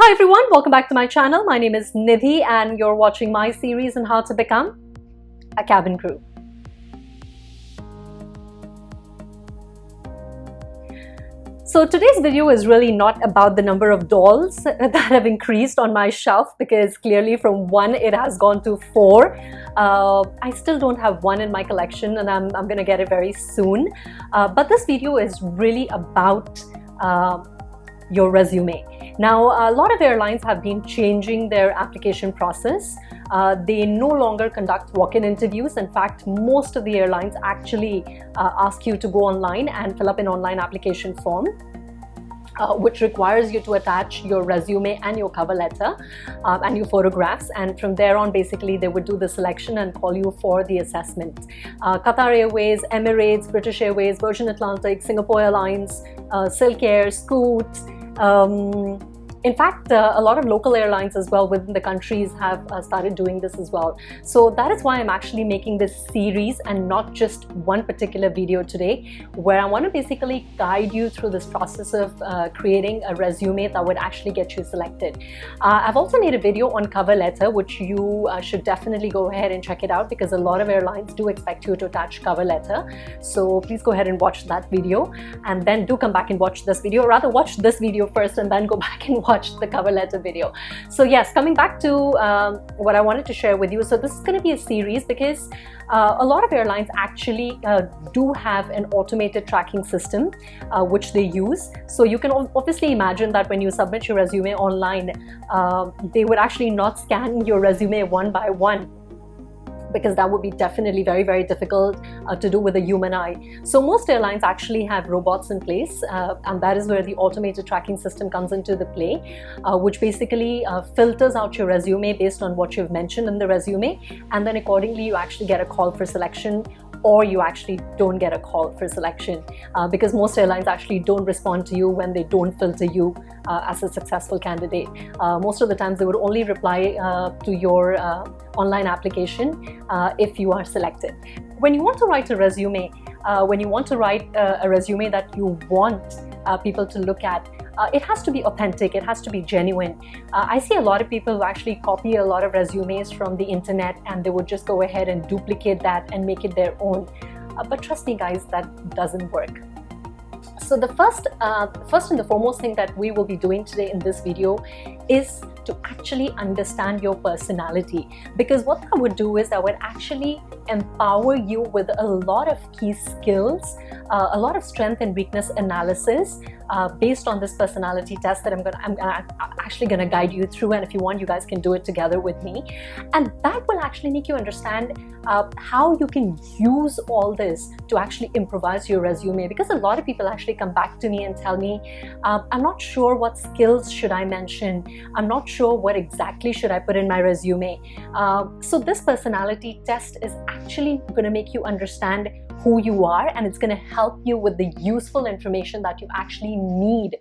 Hi everyone, welcome back to my channel. My name is Nidhi and you're watching my series on how to become a cabin crew. So today's video is really not about the number of dolls that have increased on my shelf, because clearly from 1 it has gone to 4. I still don't have one in my collection and I'm gonna get it very soon. But this video is really about your resume. Now, a lot of airlines have been changing their application process. They no longer conduct walk-in interviews. In fact, most of the airlines actually ask you to go online and fill up an online application form, which requires you to attach your resume and your cover letter and your photographs, and from there on basically they would do the selection and call you for the assessment. Qatar Airways, Emirates, British Airways, Virgin Atlantic, Singapore Airlines, Silk Air, Scoot, in fact, a lot of local airlines as well within the countries have started doing this as well. So that is why I'm actually making this series and not just one particular video today, where I want to basically guide you through this process of creating a resume that would actually get you selected. I've also made a video on cover letter, which you should definitely go ahead and check it out, because a lot of airlines do expect you to attach cover letter. So please go ahead and watch that video and then do come back and watch this video, or rather watch this video first and then go back and watch the cover letter video. So yes, coming back to what I wanted to share with you. So this is going to be a series because a lot of airlines actually do have an automated tracking system which they use. So you can obviously imagine that when you submit your resume online, they would actually not scan your resume one by one, because that would be definitely very, very difficult to do with a human eye. So most airlines actually have robots in place, and that is where the automated tracking system comes into the play, which basically filters out your resume based on what you've mentioned in the resume, and then accordingly you actually get a call for selection, or you actually don't get a call for selection, because most airlines actually don't respond to you when they don't filter you as a successful candidate. Most of the times they would only reply to your online application if you are selected. When you want to write a resume, when you want to write a resume that you want people to look at, it has to be authentic, it has to be genuine. I see a lot of people who actually copy a lot of resumes from the internet, and they would just go ahead and duplicate that and make it their own. But trust me guys, that doesn't work. So the first and the foremost thing that we will be doing today in this video is to actually understand your personality, because what that would do is that would actually empower you with a lot of key skills, a lot of strength and weakness analysis based on this personality test that I'm actually going to guide you through. And if you want, you guys can do it together with me, and that will actually make you understand how you can use all this to actually improvise your resume. Because a lot of people actually come back to me and tell me, I'm not sure what skills should I mention, I'm not sure what exactly should I put in my resume. So this personality test is actually going to make you understand who you are, and it's going to help you with the useful information that you actually need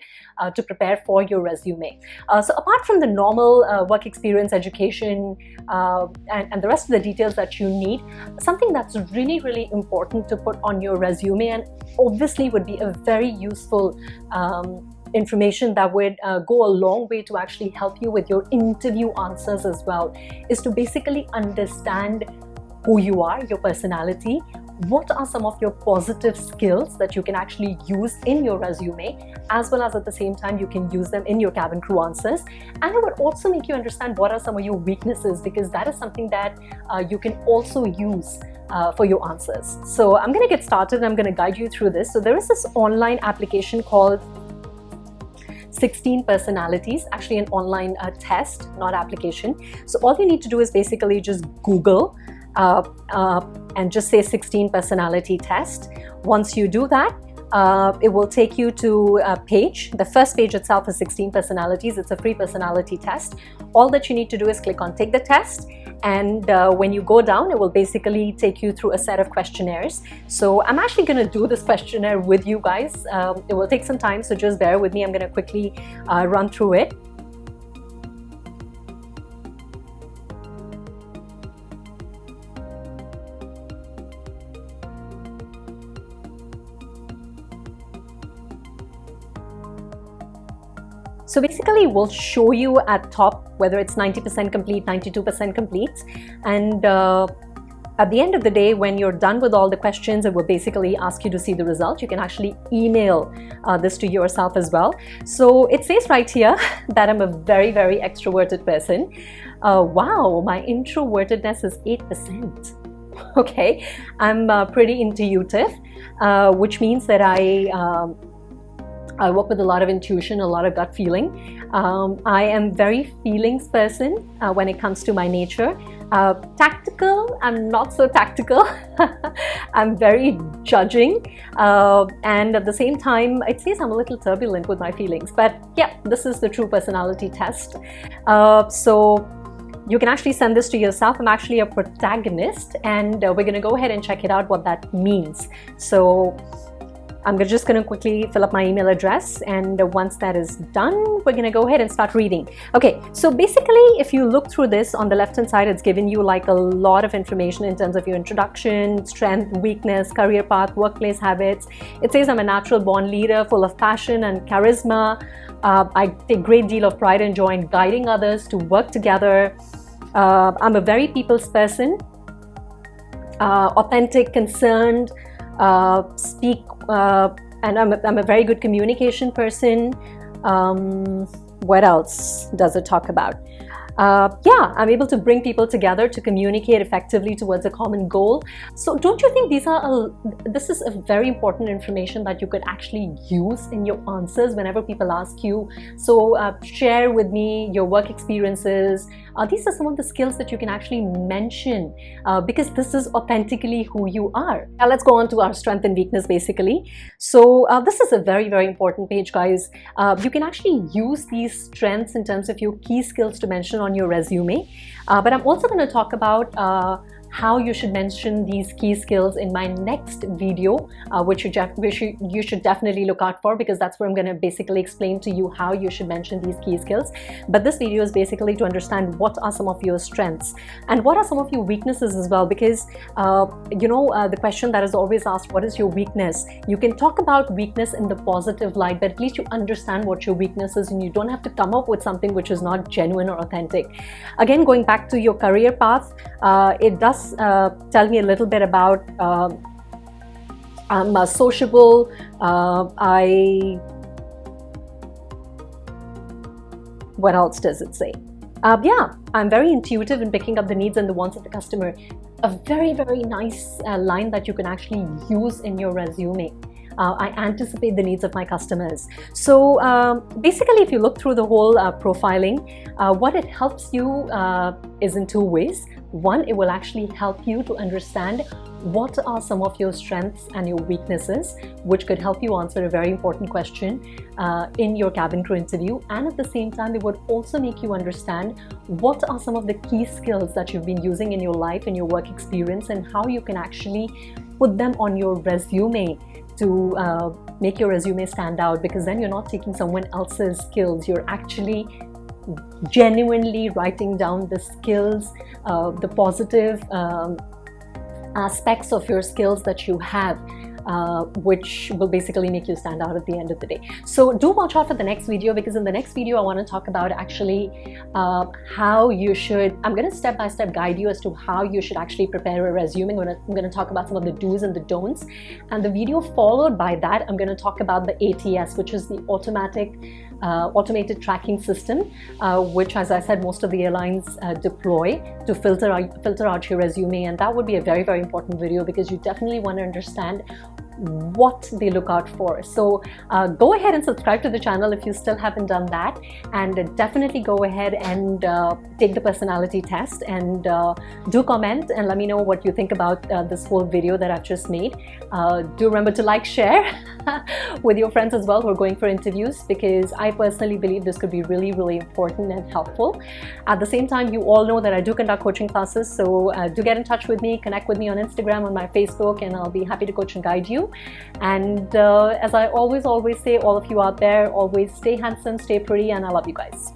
to prepare for your resume. So apart from the normal work experience, education, and the rest of the details that you need, something that's really, really important to put on your resume, and obviously would be a very useful information that would go a long way to actually help you with your interview answers as well, is to basically understand who you are, your personality. What are some of your positive skills that you can actually use in your resume, as well as at the same time you can use them in your cabin crew answers. And it would also make you understand what are some of your weaknesses, because that is something that you can also use for your answers. So I'm going to get started and I'm going to guide you through this. So there is this online application called 16 Personalities, actually an online test, not application. So all you need to do is basically just Google and just say 16 personality test. Once you do that, it will take you to a page. The first page itself is 16 personalities. It's a free personality test. All that you need to do is click on take the test, and when you go down, it will basically take you through a set of questionnaires. So I'm actually going to do this questionnaire with you guys. It will take some time, so just bear with me. I'm going to quickly run through it. So basically we'll show you at top whether it's 90% complete, 92% complete, and at the end of the day, when you're done with all the questions, it will basically ask you to see the result. You can actually email this to yourself as well. So it says right here that I'm a very, very extroverted person. Wow, my introvertedness is 8%. Okay, I'm pretty intuitive, which means that I work with a lot of intuition, a lot of gut feeling. I am very feelings person when it comes to my nature. Tactical, I'm not so tactical. I'm very judging, and at the same time it says I'm a little turbulent with my feelings, but yeah, this is the true personality test. So you can actually send this to yourself. I'm actually a protagonist, and we're going to go ahead and check it out what that means. So I'm just going to quickly fill up my email address, and once that is done, we're going to go ahead and start reading. Okay, so basically if you look through this, on the left hand side it's given you like a lot of information in terms of your introduction, strength, weakness, career path, workplace habits. It says I'm a natural born leader, full of passion and charisma. I take great deal of pride and joy in guiding others to work together. I'm a very people's person, authentic, concerned, speak, and I'm a very good communication person. What else does it talk about? Yeah, I'm able to bring people together to communicate effectively towards a common goal. So don't you think this is a very important information that you could actually use in your answers whenever people ask you, so share with me your work experiences. These are some of the skills that you can actually mention, because this is authentically who you are. Now let's go on to our strength and weakness basically. So this is a very, very important page, guys. You can actually use these strengths in terms of your key skills to mention on your resume, but I'm also going to talk about how you should mention these key skills in my next video, which you should definitely look out for, because that's where I'm going to basically explain to you how you should mention these key skills. But this video is basically to understand what are some of your strengths and what are some of your weaknesses as well, because the question that is always asked, what is your weakness? You can talk about weakness in the positive light, but at least you understand what your weakness is and you don't have to come up with something which is not genuine or authentic. Again, going back to your career path, it does tell me a little bit about I'm sociable. What else does it say? Yeah, I'm very intuitive in picking up the needs and the wants of the customer. A very, very nice line that you can actually use in your resume. I anticipate the needs of my customers. So basically, if you look through the whole profiling, what it helps you is in two ways. One, it will actually help you to understand what are some of your strengths and your weaknesses, which could help you answer a very important question in your cabin crew interview. And at the same time, it would also make you understand what are some of the key skills that you've been using in your life, in your work experience, and how you can actually put them on your resume to make your resume stand out, because then you're not taking someone else's skills. You're actually genuinely writing down the skills, the positive aspects of your skills that you have, which will basically make you stand out at the end of the day. So do watch out for the next video, because in the next video I want to talk about actually how you should, I'm going to step-by-step guide you as to how you should actually prepare a resume. I'm going to talk about some of the do's and the don'ts, and the video followed by that I'm going to talk about the ATS, which is the automated tracking system, which, as I said, most of the airlines deploy to filter out your resume. And that would be a very, very important video, because you definitely want to understand what they look out for. So go ahead and subscribe to the channel if you still haven't done that, and definitely go ahead and take the personality test, and do comment and let me know what you think about this whole video that I've just made. Do remember to like, share with your friends as well who are going for interviews, because I personally believe this could be really, really important and helpful. At the same time, you all know that I do conduct coaching classes, so do get in touch with me, connect with me on Instagram, on my Facebook, and I'll be happy to coach and guide you. And as I always say, all of you out there, always stay handsome, stay pretty, and I love you guys.